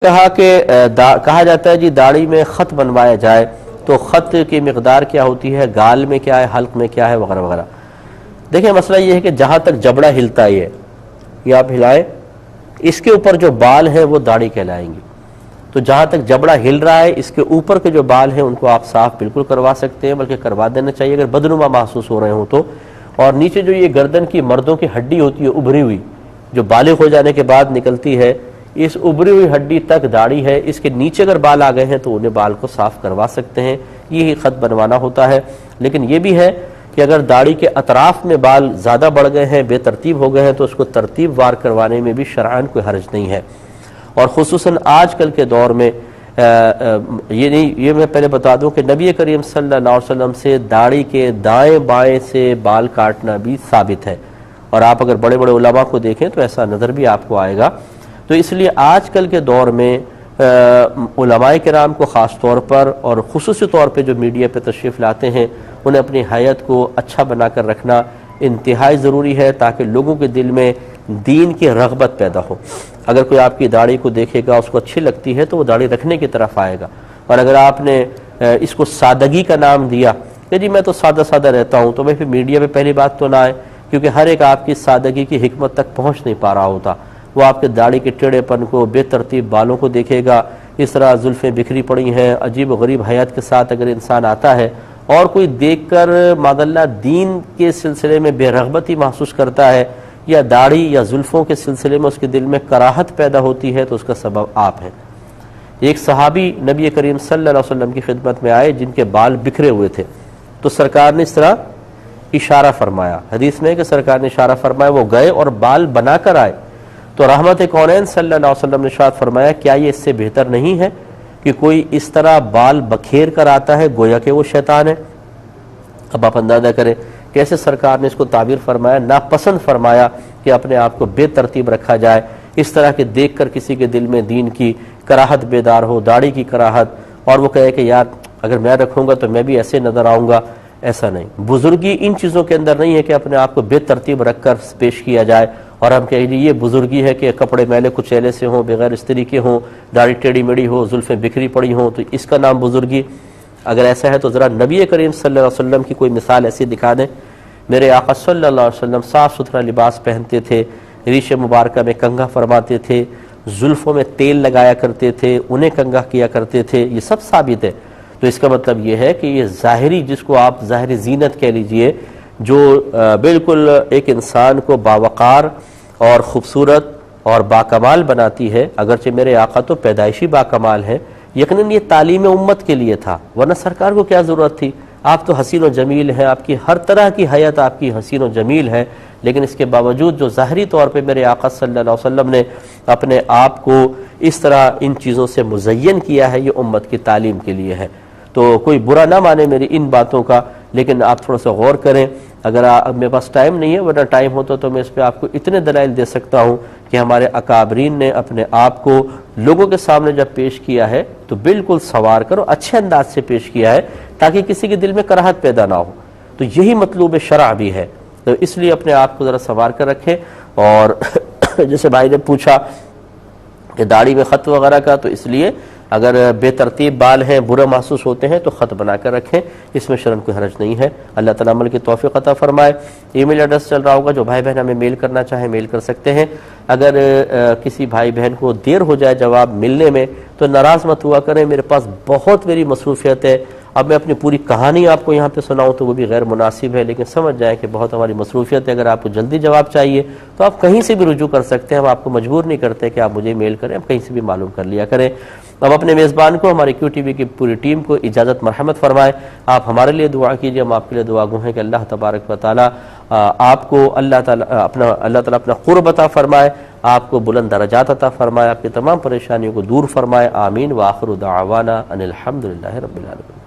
کہا کہ کہا جاتا ہے جی داڑھی میں خط بنوایا جائے تو خط کی مقدار کیا ہوتی ہے، گال میں کیا ہے، حلق میں کیا ہے، وغیرہ وغیرہ۔ دیکھیں مسئلہ یہ ہے کہ جہاں تک جبڑا ہلتا ہے یہ آپ ہلائیں، اس کے اوپر جو بال ہیں وہ داڑھی کہلائیں گی۔ تو جہاں تک جبڑا ہل رہا ہے اس کے اوپر کے جو بال ہیں ان کو آپ صاف بالکل کروا سکتے ہیں، بلکہ کروا دینا چاہیے اگر بدنما محسوس ہو رہے ہوں تو۔ اور نیچے جو یہ گردن کی مردوں کی ہڈی ہوتی ہے ابھری ہوئی، جو بالغ ہو جانے کے بعد نکلتی ہے، اس ابھری ہوئی ہڈی تک داڑھی ہے، اس کے نیچے اگر بال آ گئے ہیں تو انہیں بال کو صاف کروا سکتے ہیں، یہی خط بنوانا ہوتا ہے۔ لیکن یہ بھی ہے کہ اگر داڑھی کے اطراف میں بال زیادہ بڑھ گئے ہیں، بے ترتیب ہو گئے ہیں، تو اس کو ترتیب وار کروانے میں بھی شرعاً کوئی حرج نہیں ہے۔ اور خصوصاً آج کل کے دور میں یہ میں پہلے بتا دوں کہ نبی کریم صلی اللہ علیہ وسلم سے داڑھی کے دائیں بائیں سے بال کاٹنا بھی ثابت ہے، اور آپ اگر بڑے بڑے علماء کو دیکھیں تو ایسا نظر بھی آپ کو آئے گا۔ تو اس لیے آج کل کے دور میں علماء کرام کو خاص طور پر اور خصوصی طور پہ جو میڈیا پہ تشریف لاتے ہیں انہیں اپنی حیت کو اچھا بنا کر رکھنا انتہائی ضروری ہے، تاکہ لوگوں کے دل میں دین کی رغبت پیدا ہو۔ اگر کوئی آپ کی داڑھی کو دیکھے گا، اس کو اچھی لگتی ہے تو وہ داڑھی رکھنے کی طرف آئے گا۔ اور اگر آپ نے اس کو سادگی کا نام دیا کہ جی میں تو سادہ سادہ رہتا ہوں، تو میں پھر میڈیا پہ پہلی بات تو نہ آئے، کیونکہ ہر ایک آپ کی سادگی کی حکمت تک پہنچ نہیں پا رہا ہوتا۔ وہ آپ کے داڑھی کے ٹیڑھے پن کو، بے ترتیب بالوں کو دیکھے گا، اس طرح زلفیں بکھری پڑی ہیں، عجیب و غریب حیات کے ساتھ اگر انسان آتا ہے اور کوئی دیکھ کر معاذاللہ دین کے سلسلے میں بے رغبتی محسوس کرتا ہے، یا داڑھی یا زلفوں کے سلسلے میں اس کے دل میں کراہت پیدا ہوتی ہے، تو اس کا سبب آپ ہیں۔ ایک صحابی نبی کریم صلی اللہ علیہ وسلم کی خدمت میں آئے جن کے بال بکھرے ہوئے تھے، تو سرکار نے اس طرح اشارہ فرمایا، حدیث میں کہ سرکار نے اشارہ فرمایا، وہ گئے اور بال بنا کر آئے، تو رحمت کونین صلی اللہ علیہ وسلم نے ارشاد فرمایا کیا یہ اس سے بہتر نہیں ہے کہ کوئی اس طرح بال بکھیر کر آتا ہے گویا کہ وہ شیطان ہے؟ اب آپ اندازہ کریں کیسے سرکار نے اس کو تعبیر فرمایا، ناپسند فرمایا کہ اپنے آپ کو بے ترتیب رکھا جائے، اس طرح کے دیکھ کر کسی کے دل میں دین کی کراہت بیدار ہو، داڑھی کی کراہت، اور وہ کہے کہ یار اگر میں رکھوں گا تو میں بھی ایسے نظر آؤں گا۔ ایسا نہیں، بزرگی ان چیزوں کے اندر نہیں ہے کہ اپنے آپ کو بے ترتیب رکھ کر پیش کیا جائے اور ہم کہیں یہ بزرگی ہے کہ کپڑے میلے کچیلے سے ہوں، بغیر استری کے ہوں، داڑھی ٹیڑھی میڑھی ہو، زلفیں بکھری پڑی ہوں، تو اس کا نام بزرگی؟ اگر ایسا ہے تو ذرا نبی کریم صلی اللہ علیہ وسلم کی کوئی مثال ایسی دکھا دیں۔ میرے آقا صلی اللہ علیہ وسلم صاف ستھرا لباس پہنتے تھے، ریش مبارکہ میں کنگھا فرماتے تھے، زلفوں میں تیل لگایا کرتے تھے، انہیں کنگھا کیا کرتے تھے، یہ سب ثابت ہے۔ تو اس کا مطلب یہ ہے کہ یہ ظاہری، جس کو آپ ظاہری زینت کہہ لیجئے، جو بالکل ایک انسان کو باوقار اور خوبصورت اور باکمال بناتی ہے، اگرچہ میرے آقا تو پیدائشی باکمال ہے، یقیناً یہ تعلیم امت کے لیے تھا، ورنہ سرکار کو کیا ضرورت تھی؟ آپ تو حسین و جمیل ہیں، آپ کی ہر طرح کی حیات آپ کی حسین و جمیل ہے، لیکن اس کے باوجود جو ظاہری طور پہ میرے آقا صلی اللہ علیہ وسلم نے اپنے آپ کو اس طرح ان چیزوں سے مزین کیا ہے، یہ امت کی تعلیم کے لیے ہے۔ تو کوئی برا نہ مانے میری ان باتوں کا، لیکن آپ تھوڑا سا غور کریں۔ اگر میرے پاس ٹائم نہیں ہے، ورنہ ٹائم ہوتا تو میں اس پہ آپ کو اتنے دلائل دے سکتا ہوں کہ ہمارے اکابرین نے اپنے آپ کو لوگوں کے سامنے جب پیش کیا ہے تو بالکل سنوار کر اور اچھے انداز سے پیش کیا ہے، تاکہ کسی کے دل میں کراہت پیدا نہ ہو۔ تو یہی مطلوب شرع بھی ہے، تو اس لیے اپنے آپ کو ذرا سنوار کر رکھیں۔ اور جیسے بھائی نے پوچھا کہ داڑھی میں خط وغیرہ کا، تو اس لیے اگر بے ترتیب بال ہیں، برا محسوس ہوتے ہیں تو خط بنا کر رکھیں، اس میں شرعاً کوئی حرج نہیں ہے۔ اللہ تعالیٰ عمل کی توفیق عطا فرمائے۔ ای میل ایڈریس چل رہا ہوگا، جو بھائی بہن ہمیں میل کرنا چاہیں میل کر سکتے ہیں۔ اگر کسی بھائی بہن کو دیر ہو جائے جواب ملنے میں تو ناراض مت ہوا کریں، میرے پاس بہت میری مصروفیت ہے، اب میں اپنی پوری کہانی آپ کو یہاں پہ سناؤں تو وہ بھی غیر مناسب ہے، لیکن سمجھ جائیں کہ بہت ہماری مصروفیت ہے۔ اگر آپ کو جلدی جواب چاہیے تو آپ کہیں سے بھی رجوع کر سکتے ہیں، ہم آپ کو مجبور نہیں کرتے کہ آپ مجھے میل کریں، آپ کہیں سے بھی معلوم کر لیا کریں۔ اب اپنے میزبان کو، ہماری کیو ٹی وی کی پوری ٹیم کو اجازت مرحمت فرمائے۔ آپ ہمارے لیے دعا کیجیے، ہم آپ کے لیے دعا گو ہیں کہ اللہ تبارک و تعالی آپ کو اللہ تعالی اپنا قرب عطا فرمائے، آپ کو بلند درجات عطا فرمائے، آپ کی تمام پریشانیوں کو دور فرمائے۔ آمین۔ وآخر دعوانا ان الحمدللہ رب العالمین۔